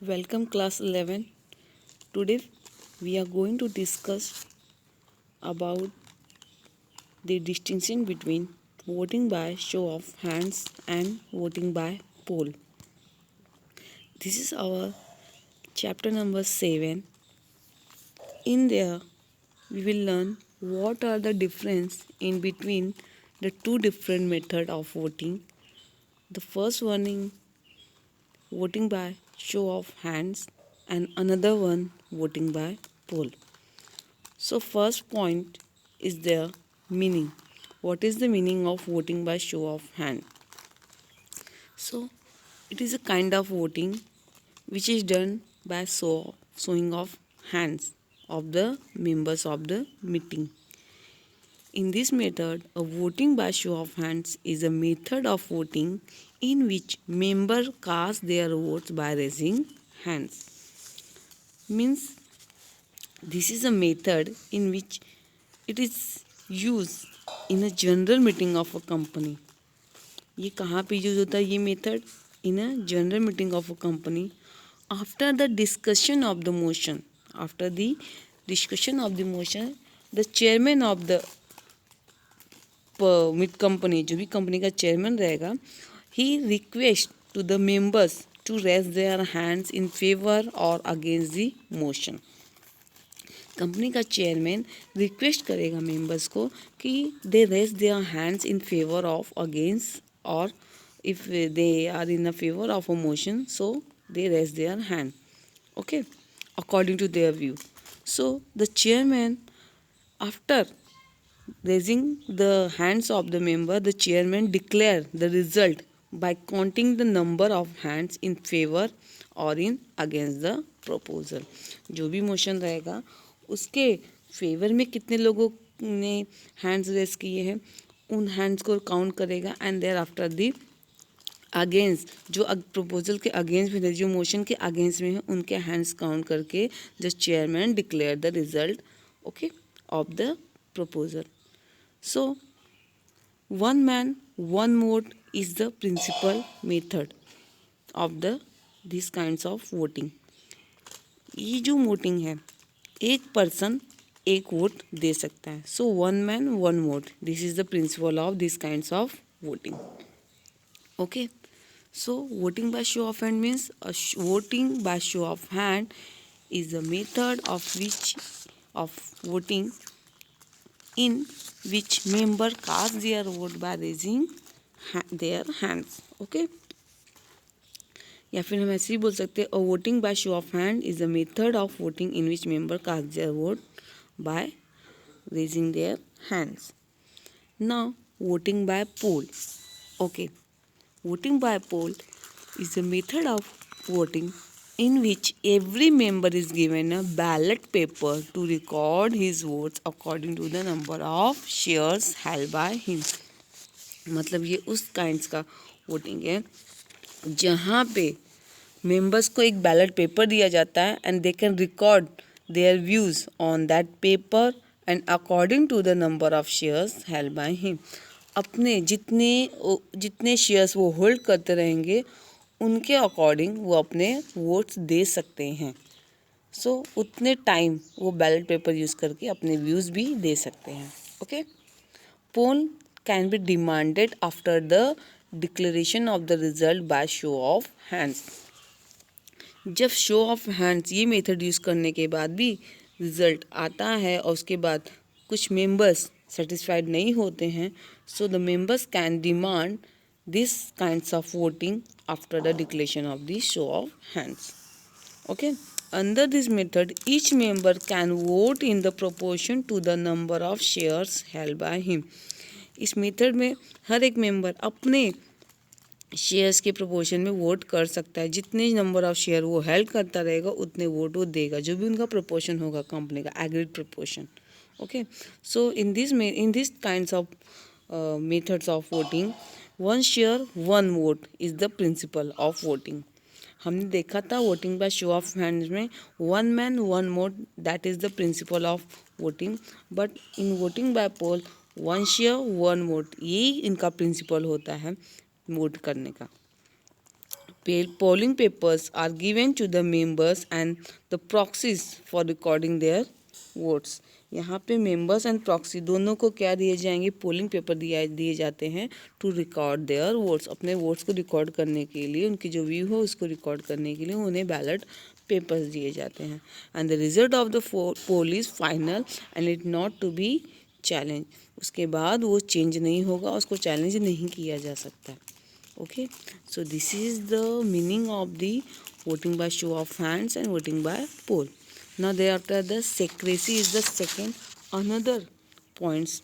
Welcome class 11. Today we are going to discuss about the distinction between voting by show of hands and voting by poll. This is our chapter number 7. In there we will learn what are the difference in between the two different method of voting. The first one is voting by show of hands and another one voting by poll. So first point is the meaning. What is the meaning of voting by show of hand? So it is a kind of voting which is done by showing of hands of the members of the meeting. In this method, a voting by show of hands is a method of voting in which members cast their votes by raising hands. Means this is a method in which it is used in a general meeting of a company. ये कहाँ पे use होता है ये method? In a general meeting of a company after the discussion of the motion. After the discussion of the motion the chairman of the mid company, जो भी company का chairman रहेगा, he request to the members to raise their hands in favour और against the motion. Company का chairman request करेगा members को कि they raise their hands in favour of against, और if they are in a favour of a motion so they raise their hand, okay, according to their view. So the chairman after raising the hands of the member, the chairman declare the result by counting the number of hands in favor or in against the proposal. जो भी motion रहेगा उसके favour में कितने लोगों ने hands race किए हैं उन हैंड्स को काउंट करेगा, and thereafter the against, जो प्रपोजल के अगेंस्ट में, जो मोशन के अगेंस्ट में है उनके हैंड्स काउंट करके the chairman declare the result, okay, of the proposal. So, one man, one vote is the principal method of these kinds of voting. ये जो वोटिंग है एक पर्सन एक वोट दे सकता है. So one man one vote, this is the principle of this kinds of voting. Okay, so voting by show of hand means voting by show of hand is a method of voting in which member cast their vote by raising their hands. Okay, या फिर हम ऐसे ही बोल सकते हैं, voting by show of hand is a method of voting in which member cast their vote by raising their hands. Now voting by poll. Okay, voting by poll is a method of voting in which every member is given a ballot paper to record his votes according to the number of shares held by him. मतलब ये उस kinds का voting है जहाँ पे members को एक ballot paper दिया जाता है and they can record their views on that paper and according to the number of shares held by him. अपने जितने शेयर्स वो होल्ड करते रहेंगे उनके अकॉर्डिंग वो अपने वोट्स दे सकते हैं. सो उतने टाइम वो बैलेट पेपर यूज़ करके अपने व्यूज़ भी दे सकते हैं. Okay, poll can be demanded after the declaration of the result by show of hands. जब शो ऑफ हैंड्स ये मेथड यूज़ करने के बाद भी रिजल्ट आता है और उसके बाद कुछ मेंबर्स सेटिस्फाइड नहीं होते हैं, so the members can demand this kinds of voting after the declaration of the show of hands. Okay, under this method each member can vote in the proportion to the number of shares held by him. इस method में हर एक member अपने shares के proportion में vote कर सकता है. जितने नंबर ऑफ शेयर वो हेल्ड करता रहेगा उतने वोट वो देगा, जो भी उनका प्रोपोर्शन होगा कंपनी का agreed proportion. Okay, so in this kinds of methods of voting, one share one vote is the principle of voting. हमने देखा था voting by show of hands में one man one vote, that is the principle of voting. But in voting by poll one share one vote, यही इनका principal होता है vote करने का. Polling papers are given to the members and the proxies for recording their votes. यहाँ पे members and proxy दोनों को क्या दिए जाएंगे, पोलिंग पेपर दिए जाते हैं टू रिकॉर्ड देयर वोट्स, अपने वोट्स को रिकॉर्ड करने के लिए, उनकी जो व्यू हो उसको रिकॉर्ड करने के लिए उन्हें बैलेट पेपर्स दिए जाते हैं. And the result of the poll is final and it not to be challenge. उसके बाद वो चेंज नहीं होगा, उसको चैलेंज नहीं किया जा सकता. Okay, so this is the meaning of the voting by show of hands and voting by poll. Now thereafter the secrecy is the second another points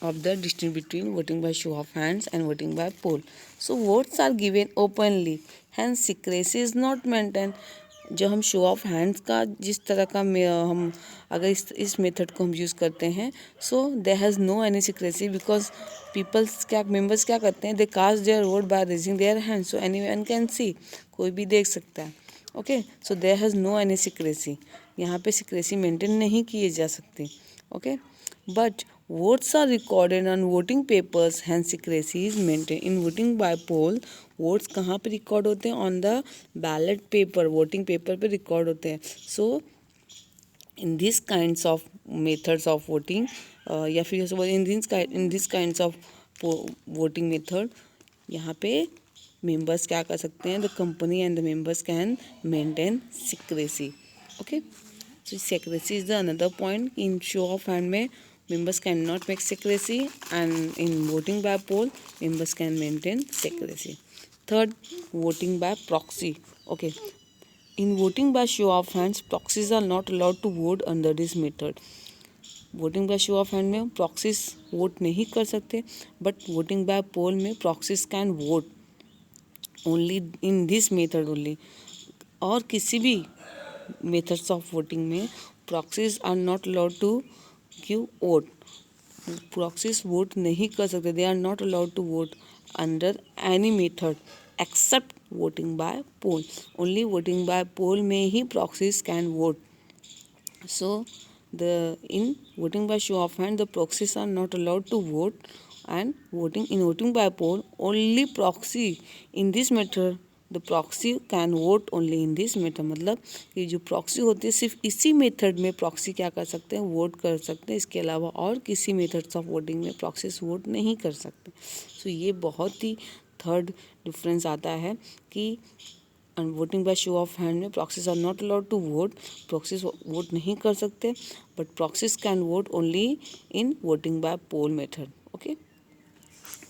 of the distinction between voting by show of hands and voting by poll. So votes are given openly, hence secrecy is not maintained. जो हम show of hands का जिस तरह का हम अगर इस method को हम यूज़ करते हैं, so there has no any secrecy because peoples क्या मेंबर्स क्या करते हैं, they cast their vote by raising their hand, so anyone can see, कोई भी देख सकता है. Okay, so there has no any secrecy. यहाँ पे सीक्रेसी मेंटेन नहीं किए जा सकती. Okay, but votes are recorded on voting papers, hence secrecy is maintained. In voting by poll, votes कहाँ पे रिकॉर्ड होते हैं, on the ballot paper, voting paper पे रिकॉर्ड होते हैं. So in these kinds of methods of voting, या फिर in these kinds of voting method, यहाँ पे members क्या कर सकते हैं, the company and the members can maintain secrecy. Okay, so secrecy is the another point. In show of hand में members cannot make secrecy, and in voting by poll members can maintain secrecy. Third, voting by proxy. Okay, in voting by show of hands proxies are not allowed to vote under this method. Voting by show of hand में proxies vote नहीं कर सकते, but voting by poll में proxies can vote only in this method only. और किसी भी methods of voting में proxies are not allowed to give vote. Proxies vote नहीं कर सकते, they are not allowed to vote under any method except voting by poll. Only voting by poll में ही proxies can vote. So in voting by show of hand, the proxies are not allowed to vote, and voting by poll only proxy in this method, the proxy can vote only in this method. मतलब कि जो proxy होती है सिर्फ इसी method में proxy क्या कर सकते हैं, वोट कर सकते हैं. इसके अलावा और किसी मेथड्स ऑफ वोटिंग में प्रॉक्सीज वोट नहीं कर सकते. सो ये बहुत ही थर्ड डिफरेंस आता है कि and voting by show of hand में proxies are not allowed to vote, proxies vote नहीं कर सकते, but proxies can vote only in voting by poll method. Okay,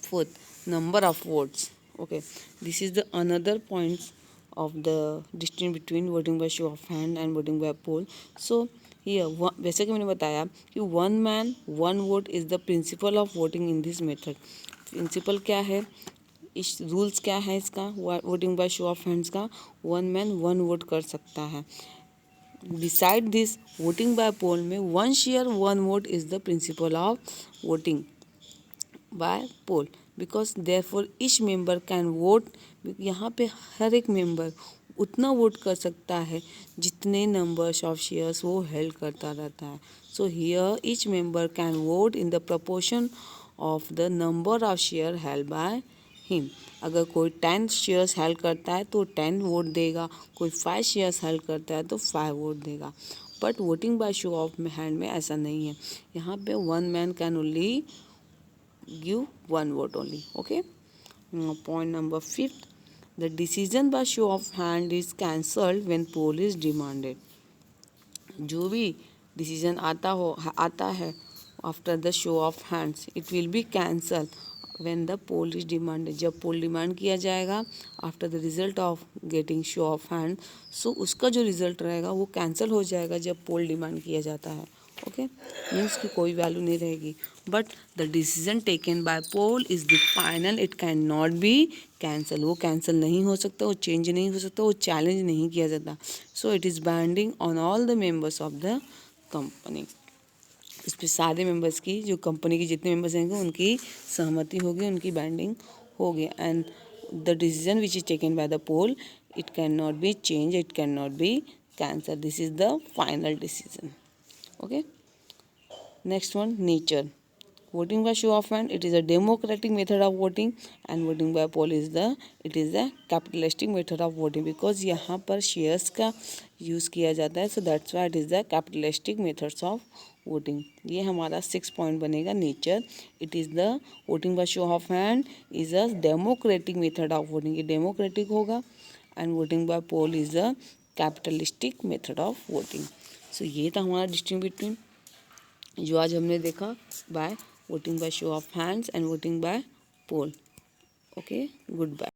fourth, number of votes. Okay, this is the another points of the distinction between voting by show of hand and voting by poll. So here वैसे कि मैंने बताया कि one man one vote is the principle of voting in this method. Principle क्या है, इस rules क्या है इसका, voting by show of hands का, वन मैन वन वोट कर सकता है. Beside this voting by poll में one share one vote is the principle of voting by poll, because therefore each member can vote. यहाँ पे हर एक member उतना vote कर सकता है जितने नंबर्स ऑफ शेयर्स वो हेल्ड करता रहता है. So hear each member can vote in the proportion of the number of share held by him. अगर कोई 10 शेयर्स हेल्ड करता है तो 10 वोट देगा, कोई 5 शेयर्स हेल्ड करता है तो 5 वोट देगा. But voting by show of hand में ऐसा नहीं है. यहाँ पे one man can only give one vote only. Okay, point number 5th, the decision by show of hand is cancelled when poll is demanded. जो भी decision आता है after the show of hands, it will be cancel when the poll is demanded. जब पोल demand किया जाएगा after the result of getting show of hand, so उसका जो result रहेगा वो कैंसिल हो जाएगा जब पोल डिमांड किया जाता है. ओके, मीन्स की कोई वैल्यू नहीं रहेगी. But the decision taken by poll is the final, it can not be cancel. वो कैंसिल नहीं हो सकता, वो चेंज नहीं हो सकता, वो चैलेंज नहीं किया जाता. So it is binding on all the members of the company. इस पर सारे मेंबर्स की, जो कंपनी के जितने मेंबर्स रहेंगे उनकी सहमति होगी, उनकी बाइंडिंग होगी. And the decision which is taken by the poll, it can not be change, it can not be cancel. This is the final decision. Okay, next one, nature. voting by show of hand, it is a democratic method of voting, and voting by poll is a capitalistic method of voting, because यहाँ पर shares का use किया जाता है, so that's why it is the capitalistic methods of voting. ये हमारा 6 point बनेगा. Nature, it is the voting by show of hand is a democratic method of voting, ये डेमोक्रेटिक होगा, and voting by poll is a capitalistic method of voting. So ये था हमारा distinction between जो आज हमने देखा by voting by show of hands and voting by poll. Okay, good bye.